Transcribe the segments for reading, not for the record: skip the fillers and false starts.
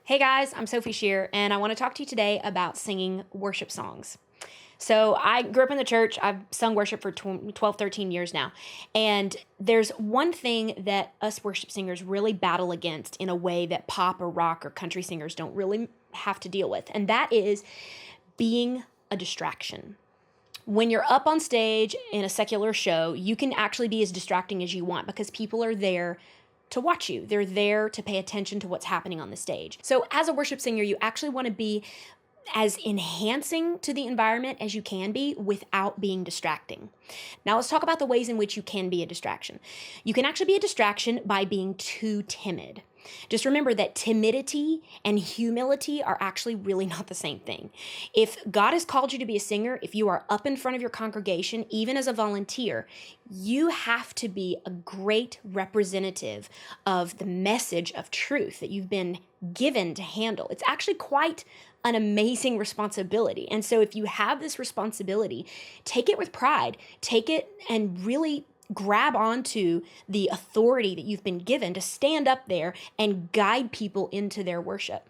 Hey guys, I'm Sophie Shear, and I want to talk to you today about singing worship songs. So, I grew up in the church. I've sung worship for 12, 13 years now. And there's one thing that us worship singers really battle against in a way that pop or rock or country singers don't really have to deal with, and that is being a distraction. When you're up on stage in a secular show, you can actually be as distracting as you want because people are there to watch you. They're there to pay attention to what's happening on the stage. So, as a worship singer, you actually want to be as enhancing to the environment as you can be without being distracting. Now, let's talk about the ways in which you can be a distraction. You can actually be a distraction by being too timid. Just remember that timidity and humility are actually really not the same thing. If God has called you to be a singer, if you are up in front of your congregation, even as a volunteer, you have to be a great representative of the message of truth that you've been given to handle. It's actually quite an amazing responsibility. And so if you have this responsibility, take it with pride. Take it and really grab onto the authority that you've been given to stand up there and guide people into their worship.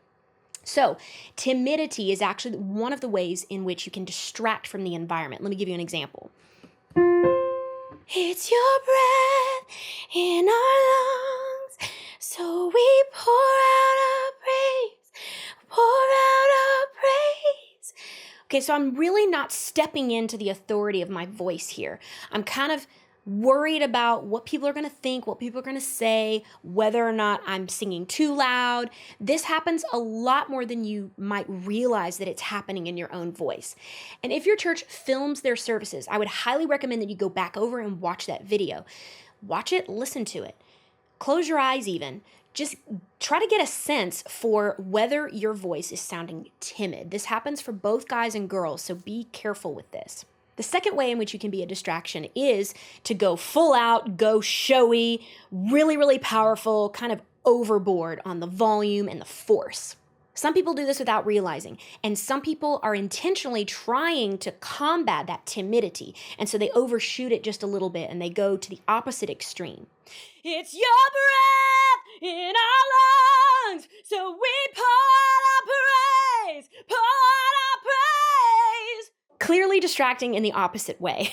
So, timidity is actually one of the ways in which you can distract from the environment. Let me give you an example. It's your breath in our lungs, so we pour out our praise, pour out our praise. Okay, so I'm really not stepping into the authority of my voice here. I'm kind of worried about what people are going to think, what people are going to say, whether or not I'm singing too loud. This happens a lot more than you might realize that it's happening in your own voice. And if your church films their services, I would highly recommend that you go back over and watch that video. Watch it, listen to it. Close your eyes even. Just try to get a sense for whether your voice is sounding timid. This happens for both guys and girls, so be careful with this. The second way in which you can be a distraction is to go full out, go showy, really, really powerful, kind of overboard on the volume and the force. Some people do this without realizing, and some people are intentionally trying to combat that timidity, and so they overshoot it just a little bit and they go to the opposite extreme. It's your breath in our lungs, so we pour out our praise, pour out our praise. Clearly distracting in the opposite way.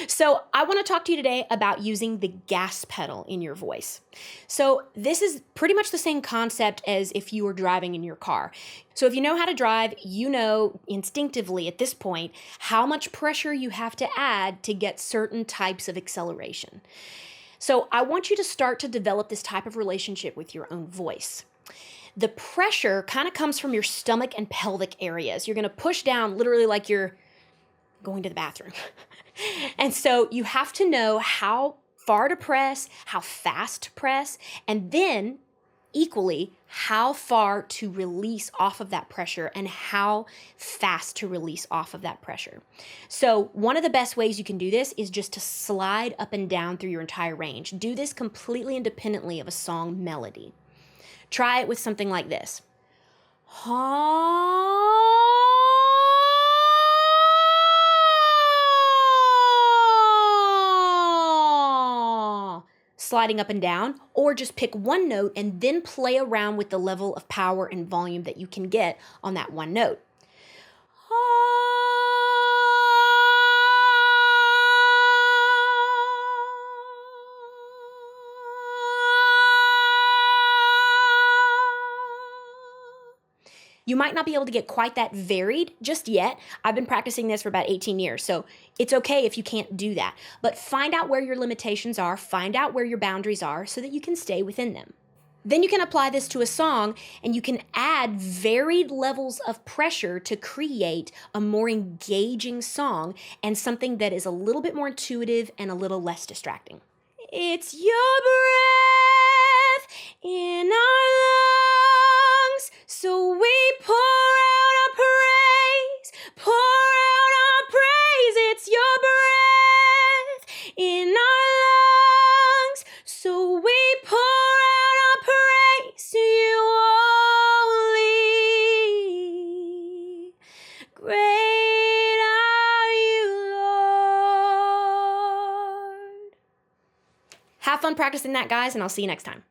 So I want to talk to you today about using the gas pedal in your voice. So this is pretty much the same concept as if you were driving in your car. So if you know how to drive, you know instinctively at this point how much pressure you have to add to get certain types of acceleration. So I want you to start to develop this type of relationship with your own voice. The pressure kind of comes from your stomach and pelvic areas. You're going to push down literally like you're going to the bathroom. And so you have to know how far to press, how fast to press, and then equally how far to release off of that pressure and how fast to release off of that pressure. So one of the best ways you can do this is just to slide up and down through your entire range. Do this completely independently of a song melody. Try it with something like this. Sliding up and down, or just pick one note and then play around with the level of power and volume that you can get on that one note. You might not be able to get quite that varied just yet. I've been practicing this for about 18 years, so it's okay if you can't do that. But find out where your limitations are, find out where your boundaries are so that you can stay within them. Then you can apply this to a song and you can add varied levels of pressure to create a more engaging song and something that is a little bit more intuitive and a little less distracting. It's your breath in our lungs, so we pour out our praise, pour out our praise. It's your breath in our lungs, so we pour out our praise to you only. Great are you, Lord. Have fun practicing that, guys, and I'll see you next time.